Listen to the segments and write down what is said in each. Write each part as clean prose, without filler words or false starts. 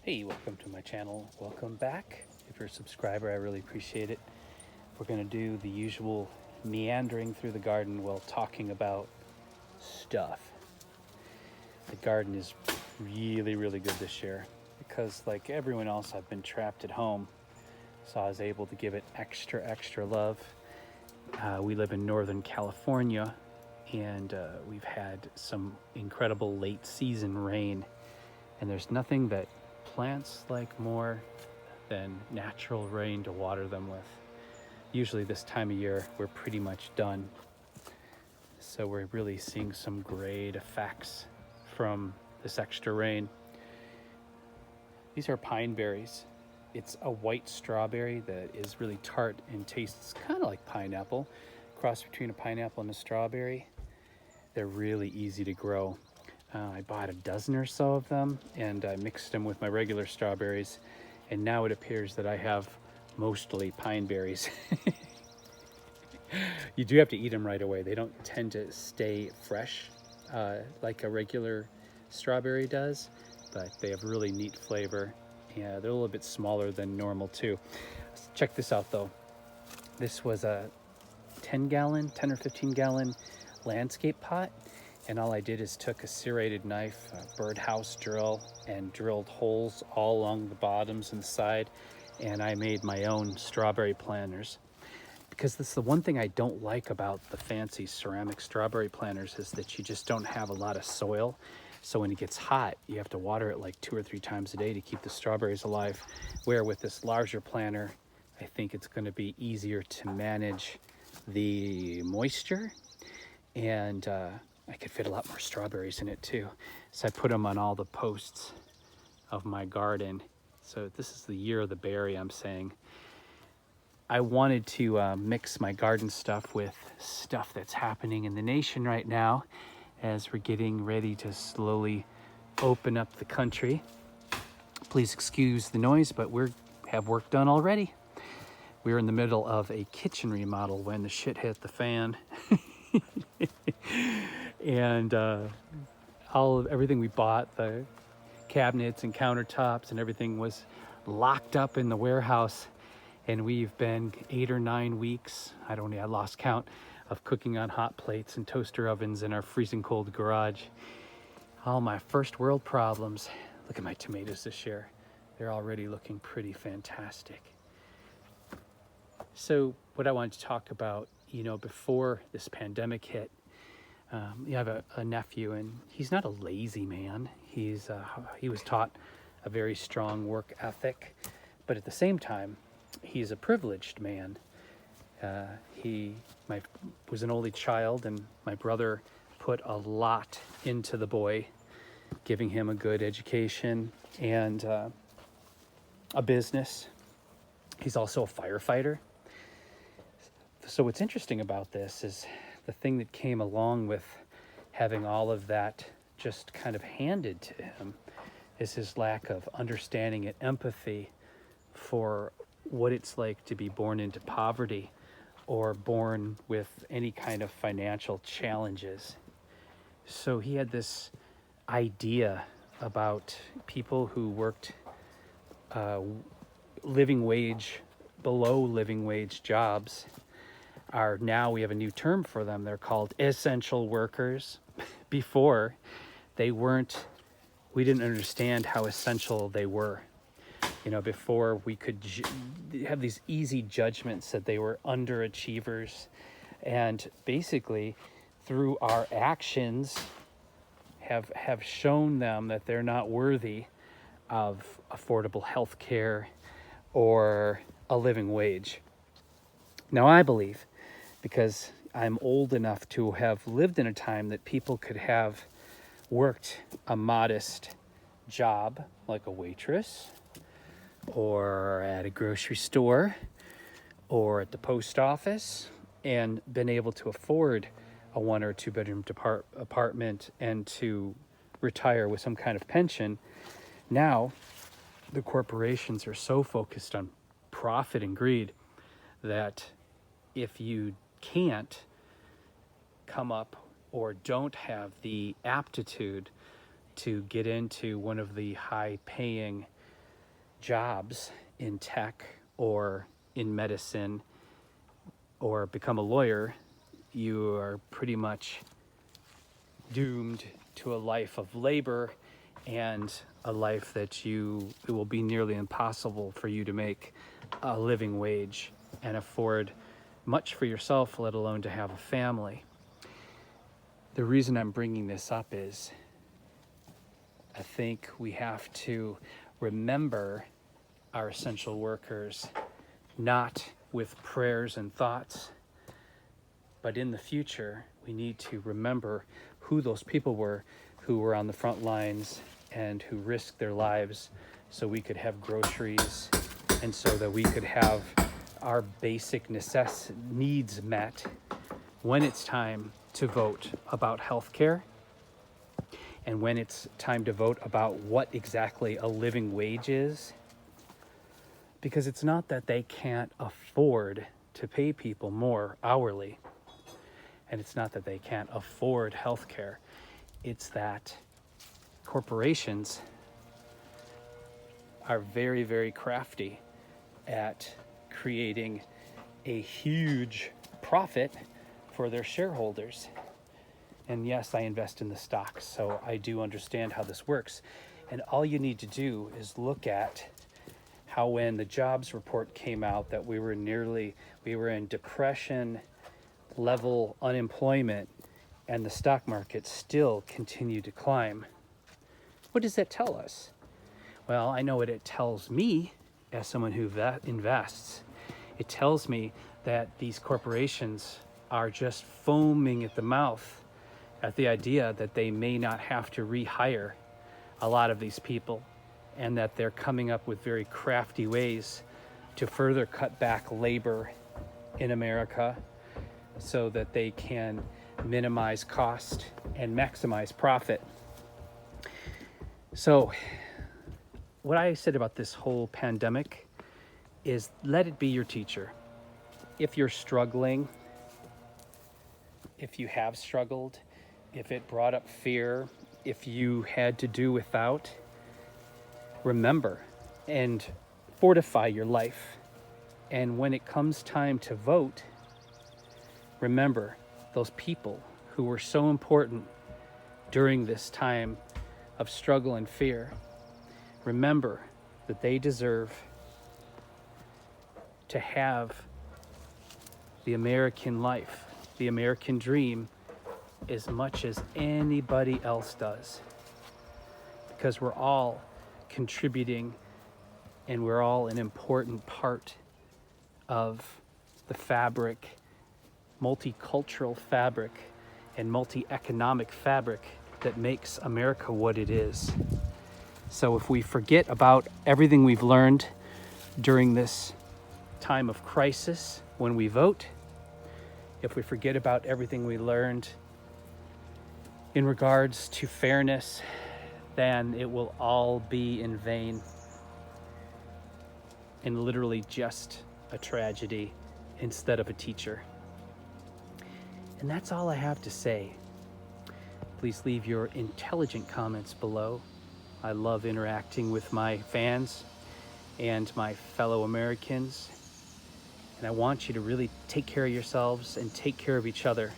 Hey, welcome to my channel. Welcome back. If you're a subscriber, I really appreciate it. We're going to do the usual meandering through the garden while talking about stuff. The garden is really good this year because, like everyone else, I've been trapped at home, so I was able to give it extra love. We live in Northern California, and we've had some incredible late season rain, and there's nothing that plants like more than natural rain to water them with. Usually this time of year we're pretty much done, so we're really seeing some great effects from this extra rain. These are pine berries. It's a white strawberry that is really tart and tastes kind of like pineapple, cross between a pineapple and a strawberry. They're really easy to grow. I bought a dozen or so of them, and I mixed them with my regular strawberries, and now it appears that I have mostly pine berries. You do have to eat them right away. They don't tend to stay fresh like a regular strawberry does, but they have really neat flavor. Yeah, they're a little bit smaller than normal too. Check this out though. This was a 10 or 15 gallon landscape pot. And all I did is took a serrated knife, a birdhouse drill, and drilled holes all along the bottoms and side. And I made my own strawberry planters. Because this is the one thing I don't like about the fancy ceramic strawberry planters is that you just don't have a lot of soil. So when it gets hot, you have to water it like 2 or 3 times a day to keep the strawberries alive. Where with this larger planter, I think it's going to be easier to manage the moisture, and I could fit a lot more strawberries in it too. So I put them on all the posts of my garden. So this is the year of the berry, I'm saying. I wanted to mix my garden stuff with stuff that's happening in the nation right now as we're getting ready to slowly open up the country. Please excuse the noise, but we have work done already. We're in the middle of a kitchen remodel when the shit hit the fan. And everything we bought, the cabinets and countertops and everything, was locked up in the warehouse, and we've been 8 or 9 weeks, I lost count, of cooking on hot plates and toaster ovens in our freezing cold garage. All my first world problems. Look at my tomatoes this year. They're already looking pretty fantastic. So what I wanted to talk about, before this pandemic hit, I have a nephew, and he's not a lazy man. He was taught a very strong work ethic, but at the same time, he's a privileged man. He was an only child, and my brother put a lot into the boy, giving him a good education and a business. He's also a firefighter. So what's interesting about this is the thing that came along with having all of that just kind of handed to him is his lack of understanding and empathy for what it's like to be born into poverty or born with any kind of financial challenges. So he had this idea about people who worked below living wage jobs. We have a new term for them. They're called essential workers. Before, we didn't understand how essential they were. Before we could have these easy judgments that they were underachievers. And basically, through our actions, have shown them that they're not worthy of affordable health care or a living wage. Now, I believe, because I'm old enough to have lived in a time that people could have worked a modest job like a waitress or at a grocery store or at the post office and been able to afford a 1 or 2 bedroom apartment and to retire with some kind of pension. Now, the corporations are so focused on profit and greed that if you can't come up or don't have the aptitude to get into one of the high paying jobs in tech or in medicine or become a lawyer, you are pretty much doomed to a life of labor and a life that it will be nearly impossible for you to make a living wage and afford much for yourself, let alone to have a family. The reason I'm bringing this up is I think we have to remember our essential workers, not with prayers and thoughts, but in the future, we need to remember who those people were who were on the front lines and who risked their lives so we could have groceries and so that we could have our basic needs met when it's time to vote about health care and when it's time to vote about what exactly a living wage is. Because it's not that they can't afford to pay people more hourly, and it's not that they can't afford health care. It's that corporations are very, very crafty at creating a huge profit for their shareholders. And yes, I invest in the stocks, so I do understand how this works. And all you need to do is look at how when the jobs report came out that we were in depression level unemployment and the stock market still continued to climb. What does that tell us? Well, I know what it tells me as someone who invests. It tells me that these corporations are just foaming at the mouth at the idea that they may not have to rehire a lot of these people, and that they're coming up with very crafty ways to further cut back labor in America so that they can minimize cost and maximize profit. So what I said about this whole pandemic is let it be your teacher. If you're struggling, if you have struggled, if it brought up fear, if you had to do without, remember and fortify your life. And when it comes time to vote, remember those people who were so important during this time of struggle and fear. Remember that they deserve to have the American life, the American dream, as much as anybody else does. Because we're all contributing and we're all an important part of the fabric, multicultural fabric and multi-economic fabric that makes America what it is. So if we forget about everything we've learned during this time of crisis when we vote, if we forget about everything we learned in regards to fairness, then it will all be in vain and literally just a tragedy instead of a teacher. And that's all I have to say. Please leave your intelligent comments below. I love interacting with my fans and my fellow Americans. And I want you to really take care of yourselves and take care of each other,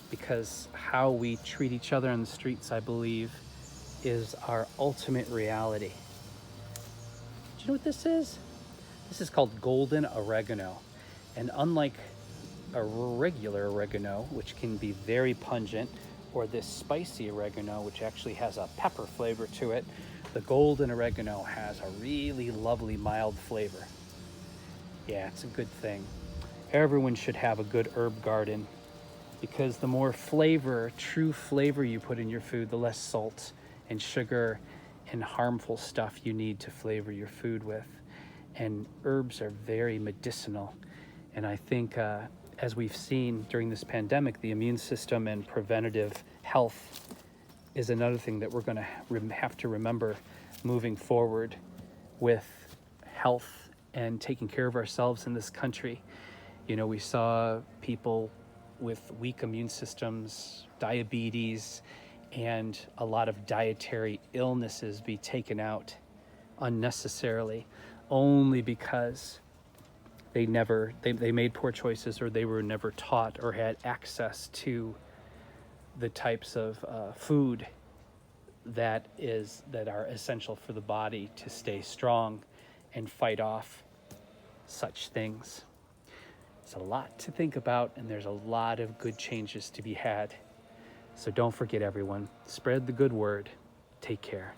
because how we treat each other on the streets, I believe, is our ultimate reality. Do you know what this is? This is called golden oregano. And unlike a regular oregano, which can be very pungent, or this spicy oregano, which actually has a pepper flavor to it, the golden oregano has a really lovely mild flavor. Yeah, it's a good thing. Everyone should have a good herb garden, because the more flavor, true flavor you put in your food, the less salt and sugar and harmful stuff you need to flavor your food with. And herbs are very medicinal. And I think as we've seen during this pandemic, the immune system and preventative health is another thing that we're going to have to remember moving forward with health and taking care of ourselves in this country. You know, we saw people with weak immune systems, diabetes, and a lot of dietary illnesses be taken out unnecessarily, only because they made poor choices, or they were never taught or had access to the types of food that are essential for the body to stay strong and fight off such things. It's a lot to think about, and there's a lot of good changes to be had. So don't forget, everyone, spread the good word. Take care.